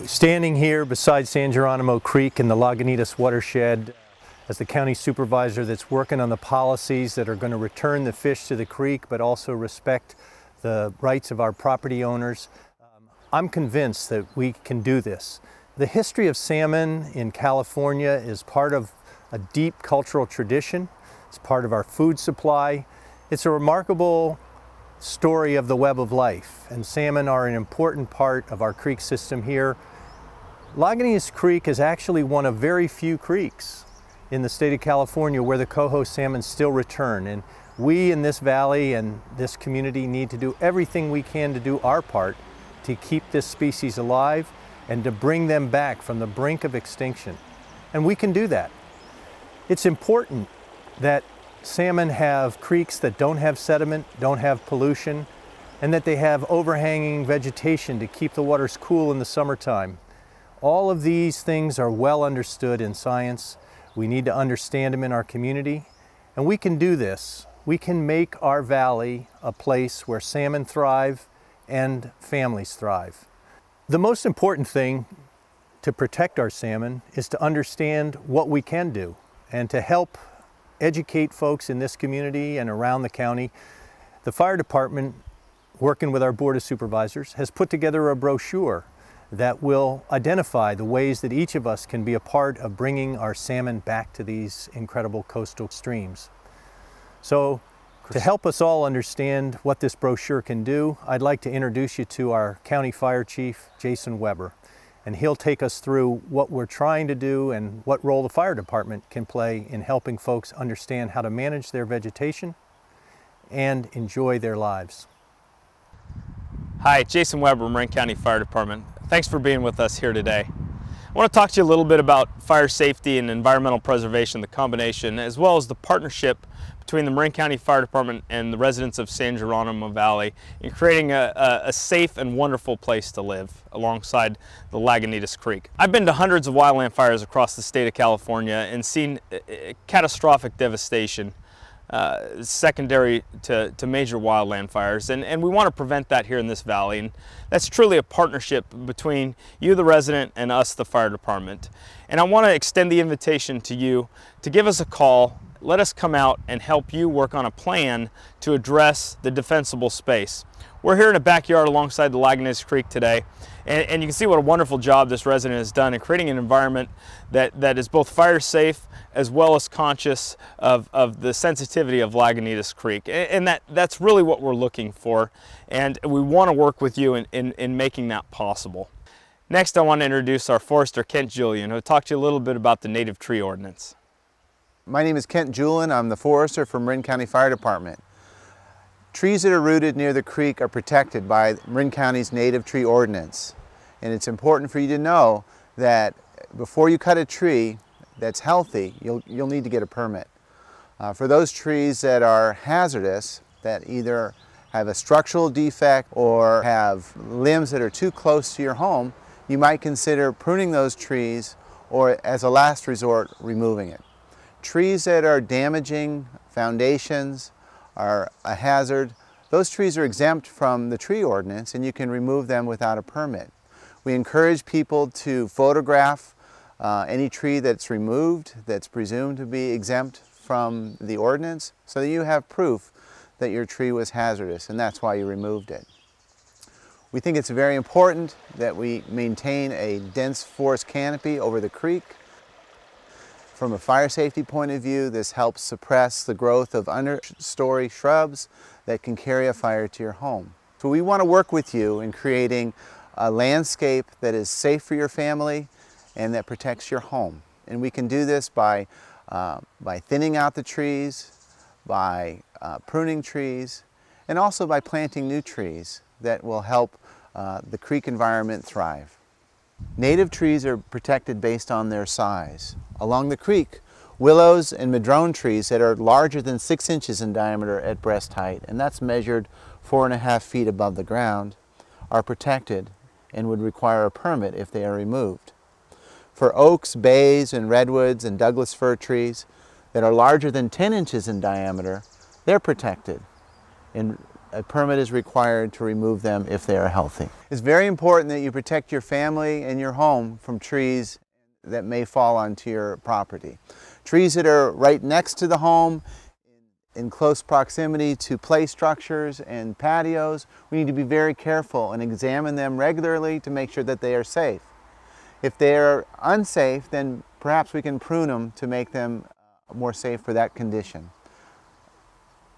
Standing here beside San Geronimo Creek in the Lagunitas watershed as the county supervisor that's working on the policies that are going to return the fish to the creek but also respect the rights of our property owners, I'm convinced that we can do this. The history of salmon in California is part of a deep cultural tradition. It's part of our food supply. It's a remarkable story of the web of life, and salmon are an important part of our creek system here. Lagunitas Creek is actually one of very few creeks in the state of California where the coho salmon still return, and we in this valley and this community need to do everything we can to do our part to keep this species alive and to bring them back from the brink of extinction. And we can do that. It's important that salmon have creeks that don't have sediment, don't have pollution, and that they have overhanging vegetation to keep the waters cool in the summertime. All of these things are well understood in science. We need to understand them in our community, and we can do this. We can make our valley a place where salmon thrive and families thrive. The most important thing to protect our salmon is to understand what we can do and to help educate folks in this community and around the county. The fire department, working with our board of supervisors, has put together a brochure that will identify the ways that each of us can be a part of bringing our salmon back to these incredible coastal streams. So to help us all understand what this brochure can do, I'd like to introduce you to our County Fire Chief, Jason Weber. And he'll take us through what we're trying to do and what role the fire department can play in helping folks understand how to manage their vegetation and enjoy their lives. Hi, Jason Weber, Marin County Fire Department. Thanks for being with us here today. I want to talk to you a little bit about fire safety and environmental preservation, the combination, as well as the partnership between the Marin County Fire Department and the residents of San Geronimo Valley in creating a safe and wonderful place to live alongside the Lagunitas Creek. I've been to hundreds of wildland fires across the state of California and seen catastrophic devastation secondary to major wildland fires, and we want to prevent that here in this valley, and that's truly a partnership between you, the resident, and us, the fire department. And I want to extend the invitation to you to give us a call. Let us come out and help you work on a plan to address the defensible space. We're here in a backyard alongside the Lagunitas Creek today, and you can see what a wonderful job this resident has done in creating an environment that is both fire safe as well as conscious of the sensitivity of Lagunitas Creek. And that's really what we're looking for, and we want to work with you in making that possible. Next, I want to introduce our forester, Kent Julian, who will talk to you a little bit about the native tree ordinance. My name is Kent Julian. I'm the forester for Marin County Fire Department. Trees that are rooted near the creek are protected by Marin County's native tree ordinance. And it's important for you to know that before you cut a tree that's healthy, you'll need to get a permit. For those trees that are hazardous, that either have a structural defect or have limbs that are too close to your home, you might consider pruning those trees or, as a last resort, removing it. Trees that are damaging foundations, are a hazard, those trees are exempt from the tree ordinance and you can remove them without a permit. We encourage people to photograph any tree that's removed that's presumed to be exempt from the ordinance so that you have proof that your tree was hazardous and that's why you removed it. We think it's very important that we maintain a dense forest canopy over the creek. From a fire safety point of view, this helps suppress the growth of understory shrubs that can carry a fire to your home. So we want to work with you in creating a landscape that is safe for your family and that protects your home. And we can do this by thinning out the trees, by pruning trees, and also by planting new trees that will help the creek environment thrive. Native trees are protected based on their size. Along the creek, willows and madrone trees that are larger than 6 inches in diameter at breast height, and that's measured 4.5 feet above the ground, are protected and would require a permit if they are removed. For oaks, bays, and redwoods and Douglas fir trees that are larger than 10 inches in diameter, they're protected and a permit is required to remove them if they are healthy. It's very important that you protect your family and your home from trees that may fall onto your property. Trees that are right next to the home, in close proximity to play structures and patios, we need to be very careful and examine them regularly to make sure that they are safe. If they are unsafe, then perhaps we can prune them to make them more safe for that condition.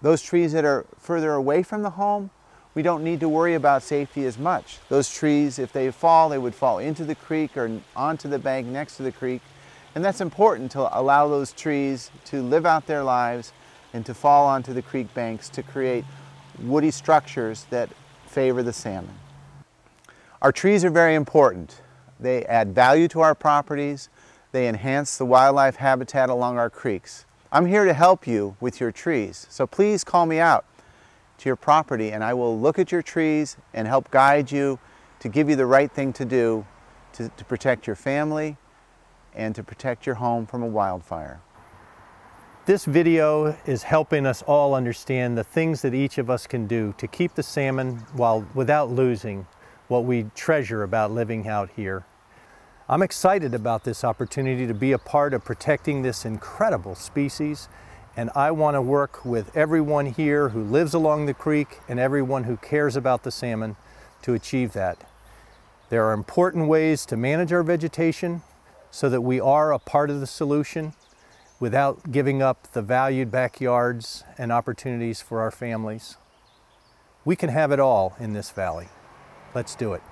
Those trees that are further away from the home, we don't need to worry about safety as much. Those trees, if they fall, they would fall into the creek or onto the bank next to the creek. And that's important to allow those trees to live out their lives and to fall onto the creek banks to create woody structures that favor the salmon. Our trees are very important. They add value to our properties. They enhance the wildlife habitat along our creeks. I'm here to help you with your trees, so please call me out to your property and I will look at your trees and help guide you to give you the right thing to do to protect your family and to protect your home from a wildfire. This video is helping us all understand the things that each of us can do to keep the salmon without losing what we treasure about living out here. I'm excited about this opportunity to be a part of protecting this incredible species, and I want to work with everyone here who lives along the creek and everyone who cares about the salmon to achieve that. There are important ways to manage our vegetation so that we are a part of the solution without giving up the valued backyards and opportunities for our families. We can have it all in this valley. Let's do it.